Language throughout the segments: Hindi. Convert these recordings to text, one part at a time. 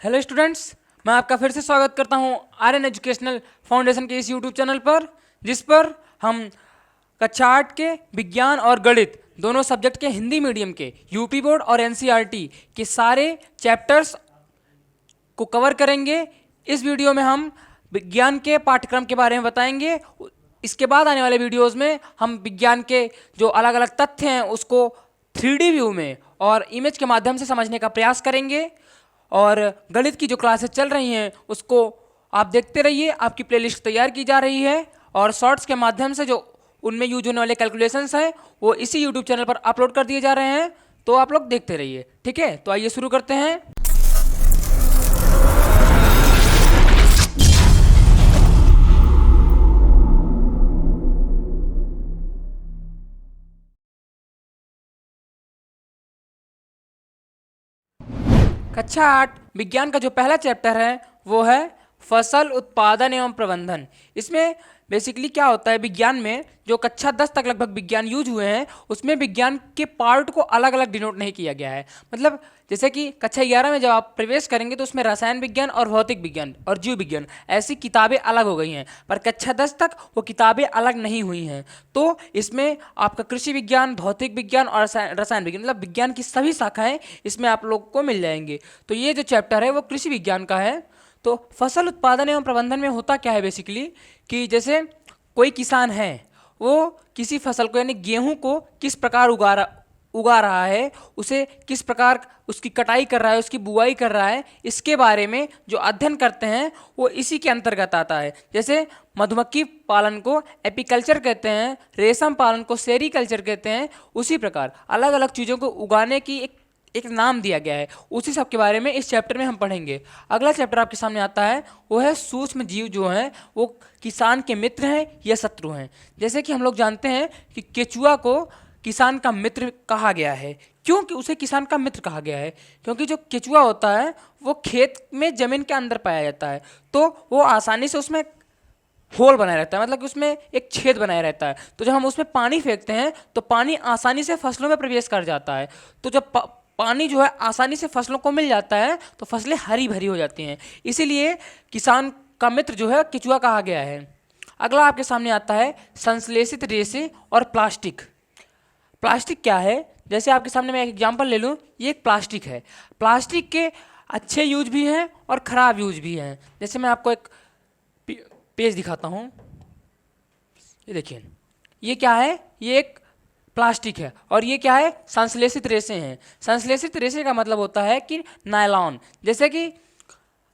हेलो स्टूडेंट्स, मैं आपका फिर से स्वागत करता हूं आर्यन एजुकेशनल फाउंडेशन के इस यूट्यूब चैनल पर, जिस पर हम कक्षा 8 के विज्ञान और गणित दोनों सब्जेक्ट के हिंदी मीडियम के यूपी बोर्ड और एनसीईआरटी के सारे चैप्टर्स को कवर करेंगे। इस वीडियो में हम विज्ञान के पाठ्यक्रम के बारे में बताएंगे। इसके बाद आने वाले वीडियोस में हम विज्ञान के जो अलग अलग तथ्य हैं उसको 3D व्यू में और इमेज के माध्यम से समझने का प्रयास करेंगे। और गणित की जो क्लासेस चल रही हैं उसको आप देखते रहिए, आपकी प्लेलिस्ट तैयार की जा रही है और शॉर्ट्स के माध्यम से जो उनमें यूज होने वाले कैलकुलेशंस हैं वो इसी यूट्यूब चैनल पर अपलोड कर दिए जा रहे हैं, तो आप लोग देखते रहिए। ठीक है, तो आइए शुरू करते हैं। कक्षा 8 विज्ञान का जो पहला चैप्टर है वो है फसल उत्पादन एवं प्रबंधन। इसमें बेसिकली क्या होता है, विज्ञान में जो कक्षा 10 तक लगभग विज्ञान यूज हुए हैं उसमें विज्ञान के पार्ट को अलग अलग डिनोट नहीं किया गया है। मतलब जैसे कि कक्षा 11 में जब आप प्रवेश करेंगे तो उसमें रसायन विज्ञान और भौतिक विज्ञान और जीव विज्ञान ऐसी किताबें अलग हो गई हैं, पर कक्षा 10 तक वो किताबें अलग नहीं हुई हैं। तो इसमें आपका कृषि विज्ञान, भौतिक विज्ञान और रसायन विज्ञान मतलब विज्ञान की सभी शाखाएं इसमें आप लोग को मिल जाएंगे। तो ये जो चैप्टर है वो कृषि विज्ञान का है। तो फसल उत्पादन एवं प्रबंधन में होता क्या है बेसिकली कि जैसे कोई किसान है, वो किसी फसल को यानी गेहूं को किस प्रकार उगा रहा है, उसे किस प्रकार उसकी कटाई कर रहा है, उसकी बुआई कर रहा है, इसके बारे में जो अध्ययन करते हैं वो इसी के अंतर्गत आता है। जैसे मधुमक्खी पालन को एपीकल्चर कहते हैं, रेशम पालन को सेरीकल्चर कहते हैं, उसी प्रकार अलग अलग चीज़ों को उगाने की एक नाम दिया गया है। उसी सब के बारे में इस चैप्टर में हम पढ़ेंगे। अगला चैप्टर आपके सामने आता है वो है सूक्ष्म जीव जो हैं वो किसान के मित्र हैं या शत्रु हैं। जैसे कि हम लोग जानते हैं कि केचुआ को किसान का मित्र कहा गया है। क्यों कि उसे किसान का मित्र कहा गया है? क्योंकि जो केचुआ होता है वो खेत में जमीन के अंदर पाया जाता है, तो वो आसानी से उसमें होल बनाया रहता है, मतलब कि उसमें एक छेद बनाया रहता है। तो जब हम उसमें पानी फेंकते हैं तो पानी आसानी से फसलों में प्रवेश कर जाता है। तो जब पानी जो है आसानी से फसलों को मिल जाता है तो फसलें हरी भरी हो जाती हैं। इसीलिए किसान का मित्र जो है केचुआ कहा गया है। अगला आपके सामने आता है संश्लेषित रेशे और प्लास्टिक। प्लास्टिक क्या है? जैसे आपके सामने मैं एक एग्जांपल ले लूँ, ये एक प्लास्टिक है। प्लास्टिक के अच्छे यूज भी हैं और ख़राब यूज भी हैं। जैसे मैं आपको एक पेज दिखाता हूँ, ये देखिए, ये क्या है? ये एक प्लास्टिक है और ये क्या है? संश्लेषित रेशे हैं। संश्लेषित रेशे का मतलब होता है कि नायलॉन। जैसे कि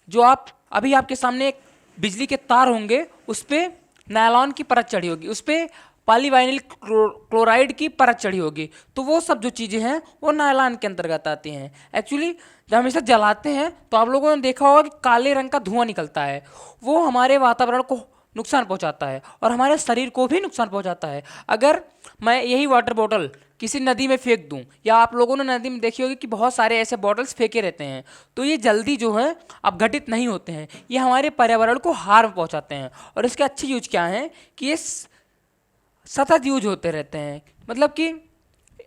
जो आप अभी आपके सामने एक बिजली के तार होंगे, उस पर नायलॉन की परत चढ़ी होगी, उस पर पॉलीवाइनिल क्लोराइड की परत चढ़ी होगी, तो वो सब जो चीज़ें हैं वो नायलॉन के अंतर्गत आती हैं। एक्चुअली जब हम इसे जलाते हैं तो आप लोगों ने देखा होगा कि काले रंग का धुआं निकलता है, वो हमारे वातावरण को नुकसान पहुंचाता है और हमारे शरीर को भी नुकसान पहुंचाता है। अगर मैं यही वाटर बॉटल किसी नदी में फेंक दूं, या आप लोगों ने नदी में देखी होगी कि बहुत सारे ऐसे बॉटल्स फेंके रहते हैं, तो ये जल्दी जो है अपघटित नहीं होते हैं, ये हमारे पर्यावरण को हार्म पहुंचाते हैं। और इसके अच्छे यूज क्या हैं कि ये सतत यूज होते रहते हैं, मतलब कि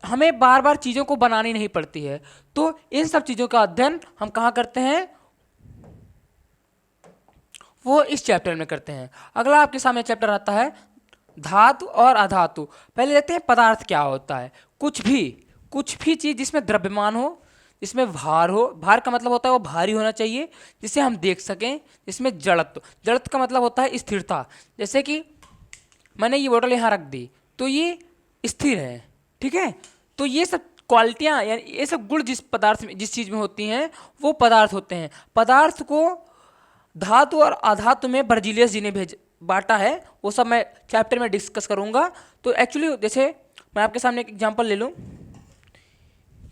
हमें बार बार चीज़ों को बनानी नहीं पड़ती है। तो इन सब चीज़ों का अध्ययन हम कहाँ करते हैं? वो इस चैप्टर में करते हैं। अगला आपके सामने चैप्टर आता है धातु और अधातु। पहले देखते हैं पदार्थ क्या होता है। कुछ भी चीज़ जिसमें द्रव्यमान हो, जिसमें भार हो, भार का मतलब होता है वो भारी होना चाहिए, जिसे हम देख सकें। जिसमें जड़त्व का मतलब होता है स्थिरता। जैसे कि मैंने ये बोतल यहाँ रख दी तो ये स्थिर है, ठीक है। तो ये सब क्वालिटियाँ यानी ये सब गुण जिस पदार्थ में, जिस चीज़ में होती हैं वो पदार्थ होते हैं। पदार्थ को धातु और अधातु में बर्जीलियस जी ने बांटा है, वो सब मैं चैप्टर में डिस्कस करूँगा। तो एक्चुअली जैसे मैं आपके सामने एक एग्जांपल ले लूँ,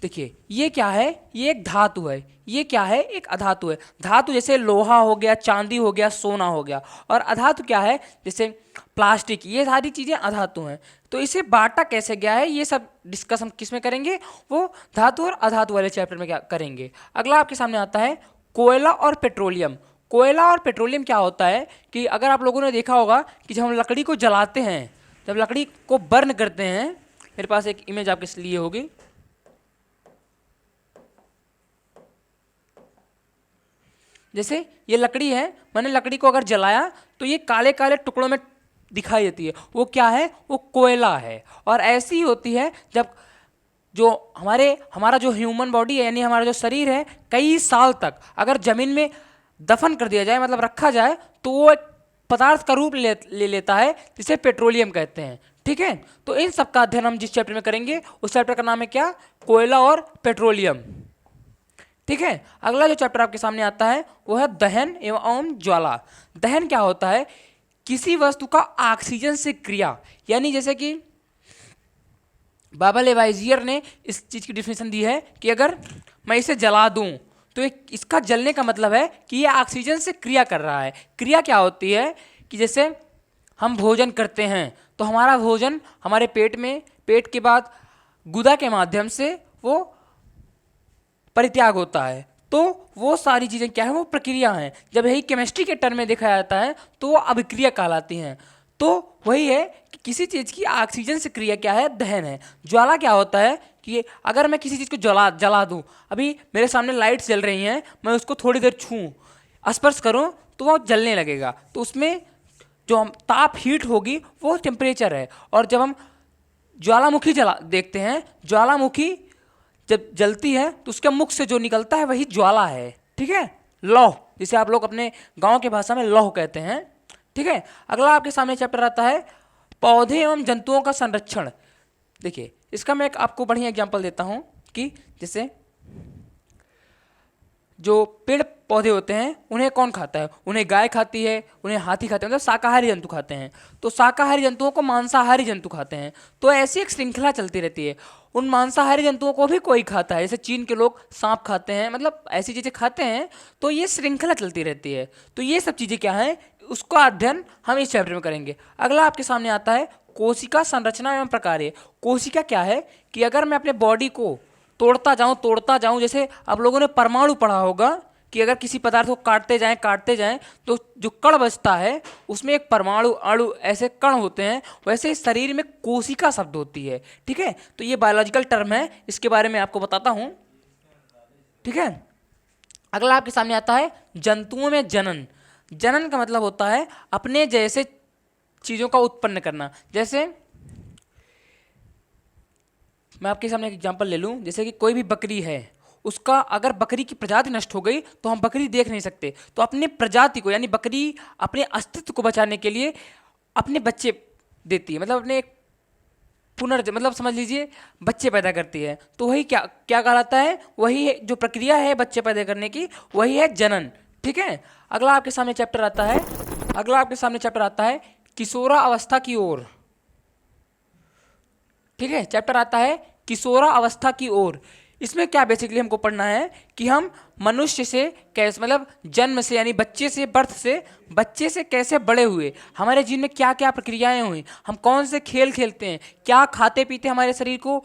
देखिए ये क्या है? ये एक धातु है। ये क्या है? एक अधातु है। धातु जैसे लोहा हो गया, चांदी हो गया, सोना हो गया। और अधातु क्या है? जैसे प्लास्टिक, ये सारी चीज़ें अधातु हैं। तो इसे बांटा कैसे गया है ये सब डिस्कस हम किस में करेंगे? वो धातु और अधातु वाले चैप्टर में क्या करेंगे। अगला आपके सामने आता है कोयला और पेट्रोलियम। कोयला और पेट्रोलियम क्या होता है कि अगर आप लोगों ने देखा होगा कि जब हम लकड़ी को जलाते हैं, जब लकड़ी को बर्न करते हैं, मेरे पास एक इमेज आपके लिए होगी, जैसे ये लकड़ी है, मैंने लकड़ी को अगर जलाया तो ये काले काले टुकड़ों में दिखाई देती है, वो क्या है, वो कोयला है। और ऐसी ही होती है जब जो हमारा जो ह्यूमन बॉडी है यानी हमारा जो शरीर है, कई साल तक अगर जमीन में दफन कर दिया जाए, मतलब रखा जाए, तो वो एक पदार्थ का रूप ले लेता है जिसे पेट्रोलियम कहते हैं। ठीक है, तो इन सब का अध्ययन हम जिस चैप्टर में करेंगे उस चैप्टर का नाम है क्या, कोयला और पेट्रोलियम। ठीक है, अगला जो चैप्टर आपके सामने आता है वो है दहन एवं ज्वाला। दहन क्या होता है, किसी वस्तु का ऑक्सीजन से क्रिया, यानी जैसे कि बाबा लेवाइजियर ने इस चीज की डिफिनेशन दी है कि अगर मैं इसे जला दूं तो इसका जलने का मतलब है कि ये ऑक्सीजन से क्रिया कर रहा है। क्रिया क्या होती है कि जैसे हम भोजन करते हैं तो हमारा भोजन हमारे पेट के बाद गुदा के माध्यम से वो परित्याग होता है, तो वो सारी चीज़ें क्या है, वो प्रक्रिया हैं। जब यही केमिस्ट्री के टर्म में देखा जाता है तो वो अभिक्रिया कहलाती हैं। तो वही है कि किसी चीज़ की ऑक्सीजन से क्रिया क्या है, दहन है। ज्वाला क्या होता है कि अगर मैं किसी चीज़ को जला दूं, अभी मेरे सामने लाइट्स जल रही हैं, मैं उसको थोड़ी देर छूँ स्पर्श करूँ तो वो जलने लगेगा, तो उसमें जो हम ताप हीट होगी वो टेम्परेचर है। और जब हम ज्वालामुखी देखते हैं, ज्वालामुखी जब जलती है तो उसके मुख से जो निकलता है वही ज्वाला है। ठीक है, लौह, जिसे आप लोग अपने गांव की भाषा में लौह कहते हैं। ठीक है, अगला आपके सामने चैप्टर आता है पौधे एवं जंतुओं का संरक्षण। देखिए, इसका मैं एक आपको बढ़िया एग्जांपल देता हूं कि जैसे जो पेड़ पौधे होते हैं उन्हें कौन खाता है, उन्हें गाय खाती है, उन्हें हाथी खाते हैं, मतलब शाकाहारी जंतु खाते हैं। तो शाकाहारी जंतुओं को मांसाहारी जंतु खाते हैं, तो ऐसी एक श्रृंखला चलती रहती है। उन मांसाहारी जंतुओं को भी कोई खाता है, जैसे चीन के लोग सांप खाते हैं, मतलब ऐसी चीज़ें खाते हैं। तो ये श्रृंखला चलती रहती है। तो ये सब चीज़ें क्या हैं, उसका अध्ययन हम इस चैप्टर में करेंगे। अगला आपके सामने आता है कोशिका संरचना एवं प्रकार्य। कोशिका क्या है कि अगर मैं अपने बॉडी को तोड़ता जाऊं, जैसे आप लोगों ने परमाणु पढ़ा होगा कि अगर किसी पदार्थ को काटते जाएं तो जो कण बचता है उसमें एक परमाणु अणु ऐसे कण होते हैं, वैसे इस शरीर में कोशिका शब्द होती है। ठीक है, तो ये बायोलॉजिकल टर्म है, इसके बारे में आपको बताता हूं। ठीक है, अगला आपके सामने आता है जंतुओं में जनन। जनन का मतलब होता है अपने जैसे चीज़ों का उत्पन्न करना। जैसे मैं आपके सामने एक एग्जांपल ले लूं, जैसे कि कोई भी बकरी है, उसका अगर बकरी की प्रजाति नष्ट हो गई तो हम बकरी देख नहीं सकते, तो अपने प्रजाति को यानी बकरी अपने अस्तित्व को बचाने के लिए अपने बच्चे देती है, मतलब अपने मतलब समझ लीजिए बच्चे पैदा करती है। तो वही क्या क्या कहलाता है, वही है जो प्रक्रिया है बच्चे पैदा करने की, वही है जनन। ठीक है, अगला आपके सामने चैप्टर आता है किशोरा अवस्था की ओर। ठीक है, चैप्टर आता है किशोरा अवस्था की ओर। इसमें क्या बेसिकली हमको पढ़ना है कि हम मनुष्य से कैसे, मतलब जन्म से यानी बच्चे से कैसे बड़े हुए, हमारे जीवन में क्या क्या प्रक्रियाएं हुई, हम कौन से खेल खेलते हैं, क्या खाते पीते हमारे शरीर को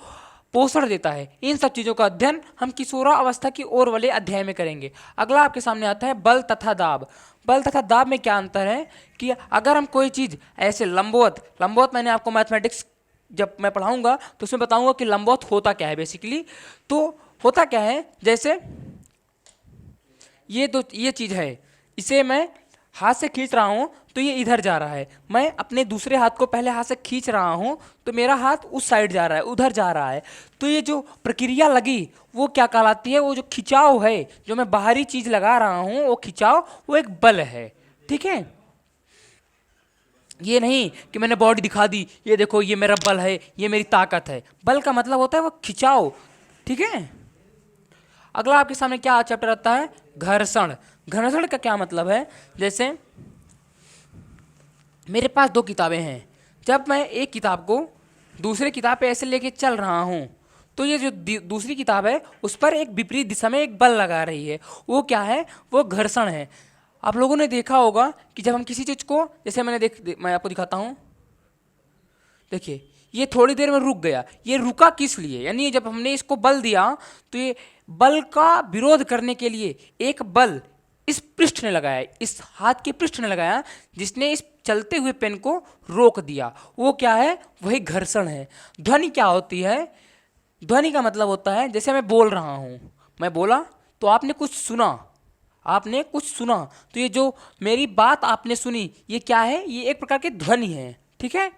पोषण देता है, इन सब चीज़ों का अध्ययन हम किशोरा अवस्था की ओर वाले अध्याय में करेंगे। अगला आपके सामने आता है बल तथा दाब। बल तथा दाब में क्या अंतर है कि अगर हम कोई चीज़ ऐसे लंबवत मैंने आपको मैथमेटिक्स जब मैं पढ़ाऊंगा तो उसमें बताऊंगा कि लंबवत होता क्या है बेसिकली। तो होता क्या है, जैसे ये चीज़ है, इसे मैं हाथ से खींच रहा हूँ तो ये इधर जा रहा है, मैं अपने दूसरे हाथ को पहले हाथ से खींच रहा हूँ तो मेरा हाथ उस साइड जा रहा है, उधर जा रहा है। तो ये जो प्रक्रिया लगी वो क्या कहलाती है, वो जो खिंचाव है, जो मैं बाहरी चीज़ लगा रहा हूँ वो खिंचाव, वो एक बल है। ठीक है, ये नहीं कि मैंने बॉडी दिखा दी, ये देखो ये मेरा बल है, ये मेरी ताकत है। बल का मतलब होता है वो खिंचाव। ठीक है, अगला आपके सामने क्या चैप्टर आता है, घर्षण। घर्षण का क्या मतलब है, जैसे मेरे पास दो किताबें हैं, जब मैं एक किताब को दूसरे किताब पे ऐसे लेके चल रहा हूँ तो ये जो दूसरी किताब है उस पर एक विपरीत दिशा में एक बल लगा रही है, वो क्या है, वो घर्षण है। आप लोगों ने देखा होगा कि जब हम किसी चीज़ को, जैसे मैं आपको दिखाता हूँ, देखिए ये थोड़ी देर में रुक गया, ये रुका किस लिए, यानी जब हमने इसको बल दिया तो ये बल का विरोध करने के लिए एक बल इस पृष्ठ ने लगाया, इस हाथ के पृष्ठ ने लगाया, जिसने इस चलते हुए पेन को रोक दिया। वो क्या है, वही घर्षण है। ध्वनि क्या होती है, ध्वनि का मतलब होता है जैसे मैं बोल रहा हूँ, मैं बोला तो आपने कुछ सुना, आपने कुछ सुना, तो ये जो मेरी बात आपने सुनी, ये क्या है? ये एक प्रकार की ध्वनि है। ठीक है।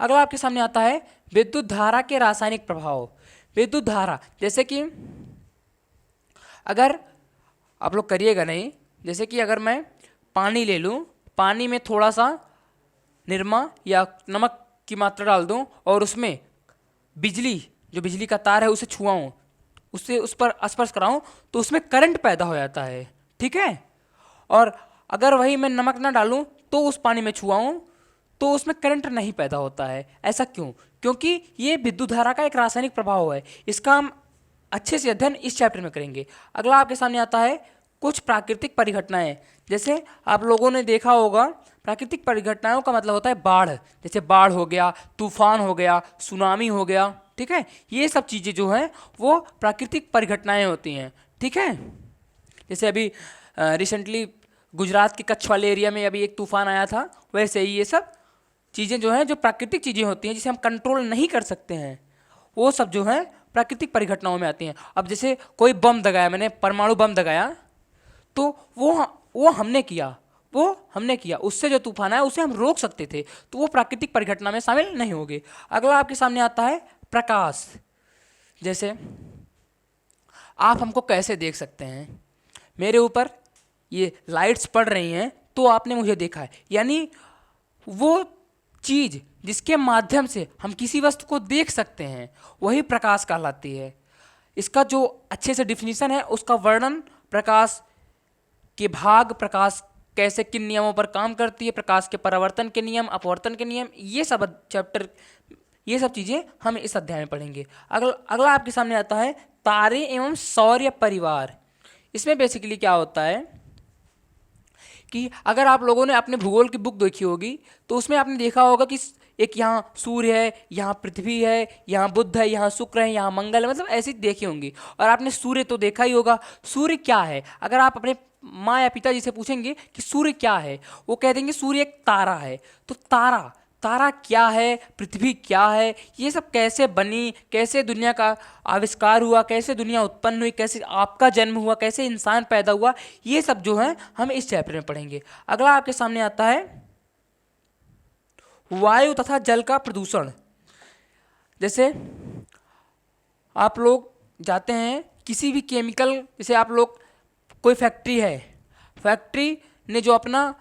अगला आपके सामने आता है विद्युत धारा के रासायनिक प्रभाव। विद्युत धारा, जैसे कि अगर आप लोग करिएगा नहीं, जैसे कि अगर मैं पानी ले लूँ, पानी में थोड़ा सा निरमा या नमक की मात्रा डाल दूँ और उसमें बिजली, जो बिजली का तार है उसे छुआऊँ, उससे उस पर स्पर्श कराऊँ, तो उसमें करंट पैदा हो जाता है। ठीक है। और अगर वही मैं नमक ना डालूँ तो उस पानी में छुआऊँ तो उसमें करंट नहीं पैदा होता है। ऐसा क्यों? क्योंकि ये विद्युत धारा का एक रासायनिक प्रभाव है। इसका हम अच्छे से अध्ययन इस चैप्टर में करेंगे। अगला आपके सामने आता है कुछ प्राकृतिक परिघटनाएं। जैसे आप लोगों ने देखा होगा, प्राकृतिक परिघटनाओं का मतलब होता है बाढ़। जैसे बाढ़ हो गया, तूफान हो गया, सुनामी हो गया। ठीक है। ये सब चीज़ें जो हैं वो प्राकृतिक परिघटनाएं होती हैं। ठीक है। जैसे अभी रिसेंटली गुजरात के कच्छ वाले एरिया में अभी एक तूफान आया था, वैसे ही ये सब चीज़ें जो हैं, जो प्राकृतिक चीज़ें होती हैं जिसे हम कंट्रोल नहीं कर सकते हैं, वो सब जो हैं प्राकृतिक परिघटनाओं में आती हैं। अब जैसे कोई बम दगाया, मैंने परमाणु बम दगाया, तो वो हमने किया, उससे जो तूफान आया उसे हम रोक सकते थे, तो वो प्राकृतिक परिघटना में शामिल नहीं होगी। अगला आपके सामने आता है प्रकाश। जैसे आप हमको कैसे देख सकते हैं? मेरे ऊपर ये लाइट्स पड़ रही हैं तो आपने मुझे देखा है, यानी वो चीज़ जिसके माध्यम से हम किसी वस्तु को देख सकते हैं वही प्रकाश कहलाती है। इसका जो अच्छे से डिफिनीशन है, उसका वर्णन, प्रकाश के भाग, प्रकाश कैसे किन नियमों पर काम करती है, प्रकाश के परावर्तन के नियम, अपवर्तन के नियम, ये सब चीज़ें हम इस अध्याय में पढ़ेंगे। अगला आपके सामने आता है तारे एवं सौर्य परिवार। इसमें बेसिकली क्या होता है कि अगर आप लोगों ने अपने भूगोल की बुक देखी होगी तो उसमें आपने देखा होगा कि एक यहाँ सूर्य है, यहाँ पृथ्वी है, यहाँ बुध है, यहाँ शुक्र है, यहाँ मंगल है, मतलब ऐसी देखी होंगी। और आपने सूर्य तो देखा ही होगा। सूर्य क्या है? अगर आप अपने माँ या पिताजी से पूछेंगे कि सूर्य क्या है, वो कह देंगे सूर्य एक तारा है। तो तारा क्या है, पृथ्वी क्या है, ये सब कैसे बनी, कैसे दुनिया का आविष्कार हुआ, कैसे दुनिया उत्पन्न हुई, कैसे आपका जन्म हुआ, कैसे इंसान पैदा हुआ, ये सब जो है हम इस चैप्टर में पढ़ेंगे। अगला आपके सामने आता है वायु तथा जल का प्रदूषण। जैसे आप लोग जाते हैं किसी भी केमिकल, जैसे आप लोग, कोई फैक्ट्री है, फैक्ट्री ने जो अपना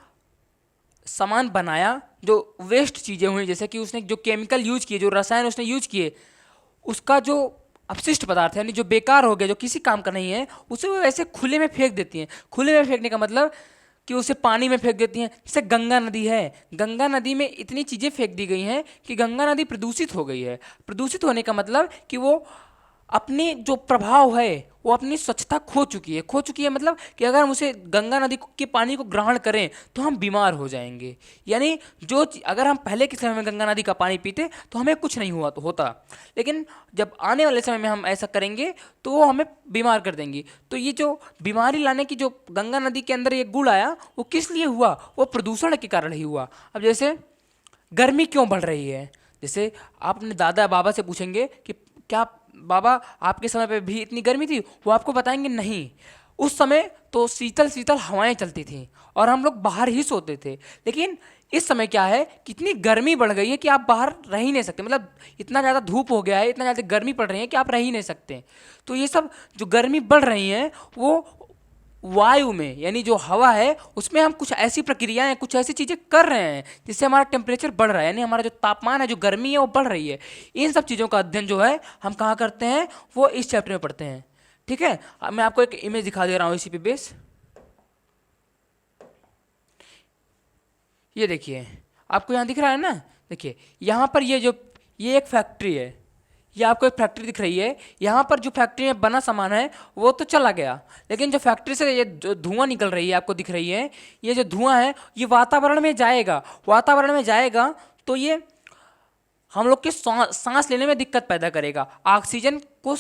सामान बनाया, जो वेस्ट चीज़ें हुई, जैसे कि उसने जो केमिकल यूज किए, जो रसायन उसने यूज किए, उसका जो अपशिष्ट पदार्थ है, यानी जो बेकार हो गया, जो किसी काम का नहीं है, उसे वो ऐसे खुले में फेंक देती हैं। खुले में फेंकने का मतलब कि उसे पानी में फेंक देती हैं। जैसे गंगा नदी है, गंगा नदी में इतनी चीज़ें फेंक दी गई हैं कि गंगा नदी प्रदूषित हो गई है। प्रदूषित होने का मतलब कि वो अपनी जो प्रभाव है, वो अपनी स्वच्छता खो चुकी है मतलब कि अगर हम उसे गंगा नदी के पानी को ग्रहण करें तो हम बीमार हो जाएंगे। यानी अगर हम पहले के समय में गंगा नदी का पानी पीते तो हमें कुछ नहीं होता, लेकिन जब आने वाले समय में हम ऐसा करेंगे तो वो हमें बीमार कर देंगी। तो ये जो बीमारी लाने की जो गंगा नदी के अंदर ये गुण आया, वो किस लिए हुआ? वो प्रदूषण के कारण ही हुआ। अब जैसे गर्मी क्यों बढ़ रही है, जैसे आप अपने दादा बाबा से पूछेंगे कि क्या बाबा आपके समय पे भी इतनी गर्मी थी, वो आपको बताएंगे नहीं, उस समय तो शीतल शीतल हवाएं चलती थी और हम लोग बाहर ही सोते थे। लेकिन इस समय क्या है, कितनी गर्मी बढ़ गई है कि आप बाहर रह ही नहीं सकते, मतलब इतना ज़्यादा धूप हो गया है, इतना ज़्यादा गर्मी पड़ रही है कि आप रह ही नहीं सकते। तो ये सब जो गर्मी बढ़ रही है वो वायु में, यानी जो हवा है उसमें हम कुछ ऐसी प्रक्रियाएं, कुछ ऐसी चीज़ें कर रहे हैं जिससे हमारा टेम्परेचर बढ़ रहा है, यानी हमारा जो तापमान है, जो गर्मी है, वो बढ़ रही है। इन सब चीज़ों का अध्ययन जो है हम कहाँ करते हैं, वो इस चैप्टर में पढ़ते हैं। ठीक है। अब मैं आपको एक इमेज दिखा दे रहा हूँ इसी पे बेस। ये देखिए, आपको यहाँ दिख रहा है ना, देखिए यहाँ पर ये एक फैक्ट्री है, ये आपको एक फैक्ट्री दिख रही है। यहाँ पर जो फैक्ट्री में बना सामान है वो तो चला गया, लेकिन जो फैक्ट्री से ये जो धुआं निकल रही है आपको दिख रही है, ये जो धुआं है ये वातावरण में जाएगा तो ये हम लोग के सांस लेने में दिक्कत पैदा करेगा। ऑक्सीजन को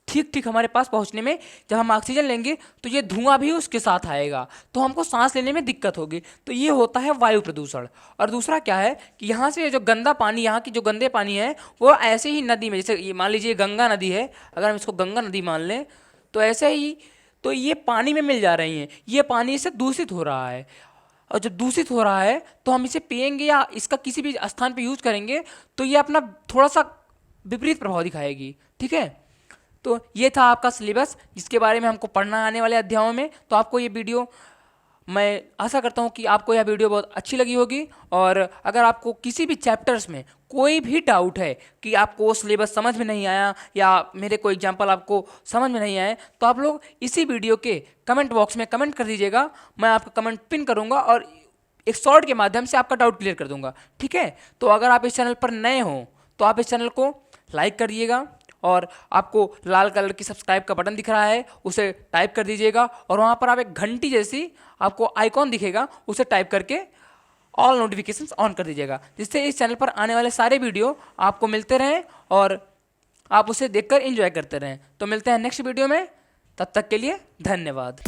ठीक ठीक हमारे पास पहुंचने में, जब हम ऑक्सीजन लेंगे तो ये धुआं भी उसके साथ आएगा, तो हमको सांस लेने में दिक्कत होगी। तो ये होता है वायु प्रदूषण। और दूसरा क्या है कि यहाँ से जो गंदा पानी, यहाँ की जो गंदे पानी है वो ऐसे ही नदी में, जैसे ये मान लीजिए गंगा नदी है, अगर हम इसको गंगा नदी मान लें तो ऐसे ही तो ये पानी में मिल जा रही हैं, ये पानी से दूषित हो रहा है। और जब दूषित हो रहा है तो हम इसे पिएंगे या इसका किसी भी स्थान पे यूज करेंगे तो ये अपना थोड़ा सा विपरीत प्रभाव दिखाएगी। ठीक है, तो ये था आपका सिलेबस जिसके बारे में हमको पढ़ना आने वाले अध्यायों में। तो आपको ये वीडियो, मैं आशा करता हूँ कि आपको यह वीडियो बहुत अच्छी लगी होगी। और अगर आपको किसी भी चैप्टर्स में कोई भी डाउट है कि आपको सिलेबस समझ में नहीं आया या मेरे कोई एग्जांपल आपको समझ में नहीं आए, तो आप लोग इसी वीडियो के कमेंट बॉक्स में कमेंट कर दीजिएगा। मैं आपका कमेंट पिन करूँगा और एक शॉर्ट के माध्यम से आपका डाउट क्लियर कर दूंगा। ठीक है, तो अगर आप इस चैनल पर नए हो तो आप इस चैनल को लाइक करिएगा और आपको लाल कलर की सब्सक्राइब का बटन दिख रहा है उसे टाइप कर दीजिएगा और वहाँ पर आप एक घंटी जैसी आपको आइकॉन दिखेगा उसे टाइप करके ऑल नोटिफिकेशंस ऑन कर दीजिएगा, जिससे इस चैनल पर आने वाले सारे वीडियो आपको मिलते रहें और आप उसे देखकर एंजॉय करते रहें। तो मिलते हैं नेक्स्ट वीडियो में, तब तक के लिए धन्यवाद।